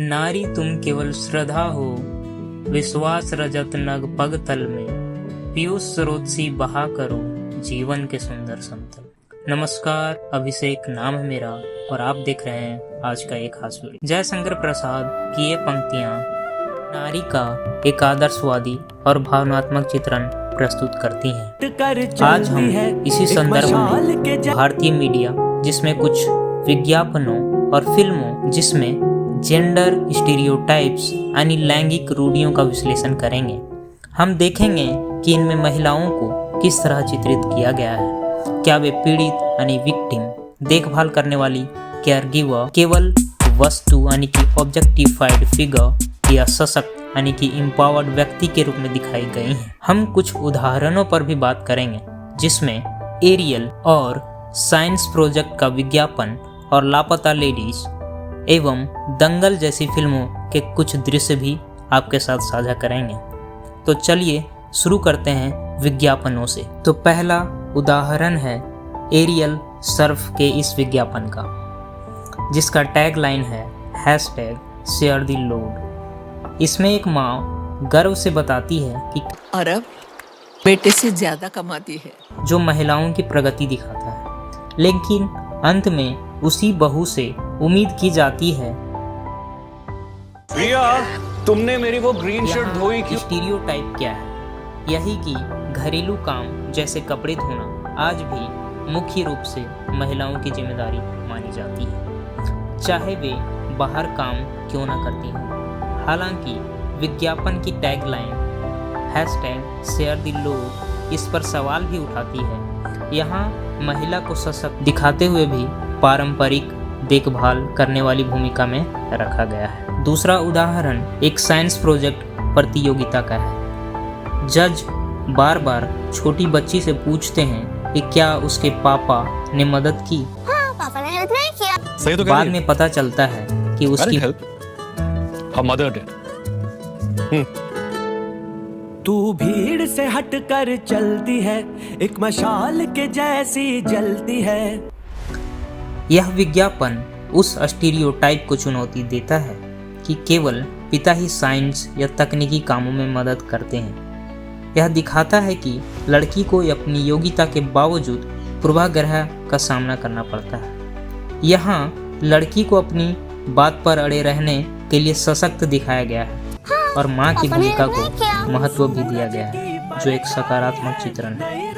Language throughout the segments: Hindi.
नारी तुम केवल श्रद्धा हो, विश्वास रजत नग पग तल में, पीयूष स्रोत सी बहा करो जीवन के सुंदर समतल। नमस्कार, अभिषेक नाम है मेरा और आप देख रहे हैं आज का एक खास वीडियो। जयशंकर प्रसाद की ये पंक्तियां नारी का एक आदर्शवादी और भावनात्मक चित्रण प्रस्तुत करती हैं। आज हम इसी संदर्भ में भारतीय मीडिया जिसमें कुछ विज्ञापनों और फिल्मों जिसमें जेंडर स्टीरियोटाइप्स यानी लैंगिक रूढ़ियों का विश्लेषण करेंगे। हम देखेंगे कि इनमें महिलाओं को किस तरह चित्रित किया गया है। क्या वे पीड़ित यानी विक्टिम, देखभाल करने वाली केयर गिवर, केवल वस्तु यानी कि ऑब्जेक्टिफाइड फिगर या सशक्त यानी कि एम्पावर्ड व्यक्ति के रूप में दिखाई गई हैं। हम कुछ उदाहरणों पर भी बात करेंगे जिसमें एरियल और साइंस प्रोजेक्ट का विज्ञापन और लापता लेडीज एवं दंगल जैसी फिल्मों के कुछ दृश्य भी आपके साथ साझा करेंगे। तो चलिए शुरू करते हैं विज्ञापनों से। तो पहला उदाहरण है एरियल सर्फ के इस विज्ञापन का, जिसका टैगलाइन है #शेयर द लोड। इसमें एक माँ गर्व से बताती है कि अरब बेटे से ज्यादा कमाती है, जो महिलाओं की प्रगति दिखाता है, लेकिन अंत में उसी बहू से उम्मीद की जाती है। प्रिया, तुमने मेरी वो ग्रीन शर्ट धोई क्यों? स्टीरियोटाइप क्या है? यही कि घरेलू काम जैसे कपड़े धोना आज भी मुख्य रूप से महिलाओं की जिम्मेदारी मानी जाती है, चाहे वे बाहर काम क्यों ना करती हों। हालांकि विज्ञापन की टैगलाइन #शेयर द लोड इस पर सवाल भी उठाती है। यहाँ महिला को सशक्त दिखाते हुए भी पारंपरिक देखभाल करने वाली भूमिका में रखा गया है। दूसरा उदाहरण एक साइंस प्रोजेक्ट प्रतियोगिता का है। जज बार बार छोटी बच्ची से पूछते हैं कि क्या उसके पापा ने मदद की। हाँ, पापा ने हेल्प नहीं किया। सही तो बाद में पता चलता है कि उसकी मदर डेड। तू भीड़ से हटकर चलती है, एक मशाल के जैसी जलती है। यह विज्ञापन उस स्टीरियोटाइप को चुनौती देता है कि केवल पिता ही साइंस या तकनीकी कामों में मदद करते हैं। यह दिखाता है कि लड़की को अपनी योग्यता के बावजूद पूर्वाग्रह का सामना करना पड़ता है। यहाँ लड़की को अपनी बात पर अड़े रहने के लिए सशक्त दिखाया गया है और माँ की भूमिका को महत्व भी दिया गया है, जो एक सकारात्मक चित्रण है।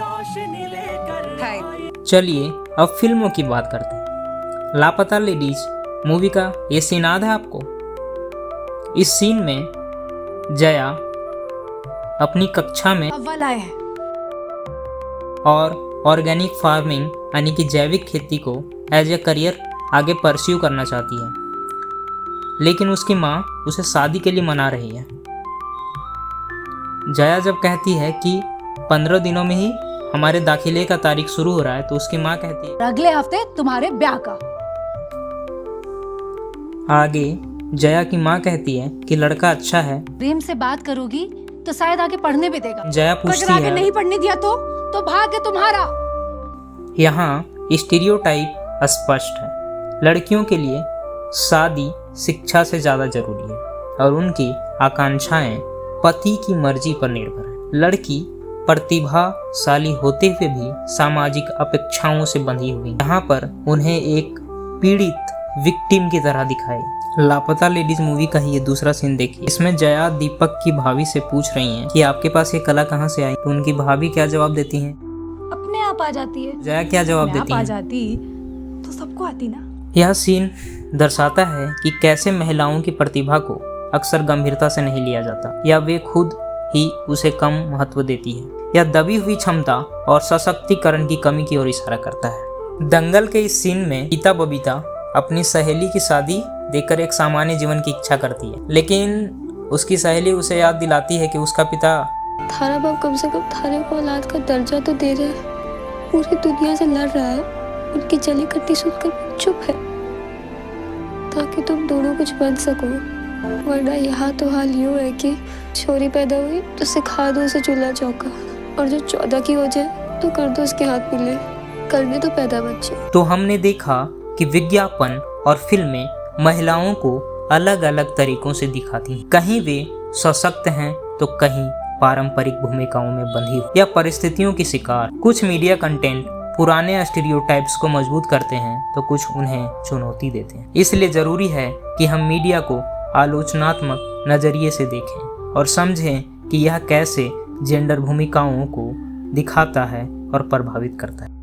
चलिए अब फिल्मों की बात करते हैं। लापता लेडीज मूवी का ये सीन याद है आपको? इस सीन में जया अपनी कक्षा में अव्वल आए हैं और ऑर्गेनिक फार्मिंग यानी कि जैविक खेती को एज ए करियर आगे परस्यू करना चाहती है, लेकिन उसकी माँ उसे शादी के लिए मना रही है। जया जब कहती है कि 15 दिनों में ही हमारे दाखिले का तारीख शुरू हो रहा है, तो उसकी माँ कहती है अगले हफ्ते तुम्हारे ब्याह का। आगे जया की माँ कहती है कि लड़का अच्छा है। प्रेम से बात करोगी तो शायद आगे पढ़ने भी देगा। जया अगर पूछती आगे है, नहीं पढ़ने दिया तो भाग्य तुम्हारा। यहाँ स्टीरियोटाइप स्पष्ट है। लड़कियों के लिए शादी शिक्षा से ज्यादा जरूरी है और उनकी आकांक्षाएं पति की मर्जी पर निर्भर है। लड़की प्रतिभाशाली होते हुए भी सामाजिक अपेक्षाओं से बंधी हुई, यहाँ पर उन्हें एक पीड़ित विक्टिम की तरह दिखाई। लापता लेडीज मूवी का ही ये दूसरा सीन देखिए। इसमें जया दीपक की भाभी से पूछ रही हैं कि आपके पास ये कला कहाँ से आई, तो उनकी भाभी क्या जवाब देती हैं? अपने आप आ जाती है। जया क्या जवाब देती आ है? जाती तो सबको आती ना। यह सीन दर्शाता है कि कैसे महिलाओं की प्रतिभा को अक्सर गंभीरता से नहीं लिया जाता या वे खुद ही उसे कम महत्व देती है। यह दबी हुई क्षमता और सशक्तिकरण की कमी की ओर इशारा करता है। दंगल के इस सीन में गीता बबीता अपनी सहेली की शादी देखकर एक सामान्य जीवन की इच्छा करती है, लेकिन उसकी सहेली उसे याद दिलाती है कि उसका पिता थारा बाप कम से कम थारे को औलाद का दर्जा तो दे रहे हैं, पूरी दुनिया से लड़ रहा है। उनकी जली कट्टी सुनकर चुप है ताकि तुम दोनों कुछ बन सको, वरना यहाँ तो हाल यूँ है कि छोरी पैदा हुई तो सिखा दो उसे चूल्हा चौका, और जो 14 की हो जाए तो कर दो उसके हाथ मिले, करने तो पैदा बच्चे। तो हमने देखा कि विज्ञापन और फिल्में महिलाओं को अलग अलग तरीकों से दिखाती हैं। कहीं वे सशक्त हैं तो कहीं पारंपरिक भूमिकाओं में बंधी या परिस्थितियों की शिकार। कुछ मीडिया कंटेंट पुराने स्टीरियोटाइप्स को मजबूत करते हैं तो कुछ उन्हें चुनौती देते हैं। इसलिए जरूरी है कि हम मीडिया को आलोचनात्मक नजरिए से देखें और समझें कि यह कैसे जेंडर भूमिकाओं को दिखाता है और प्रभावित करता है।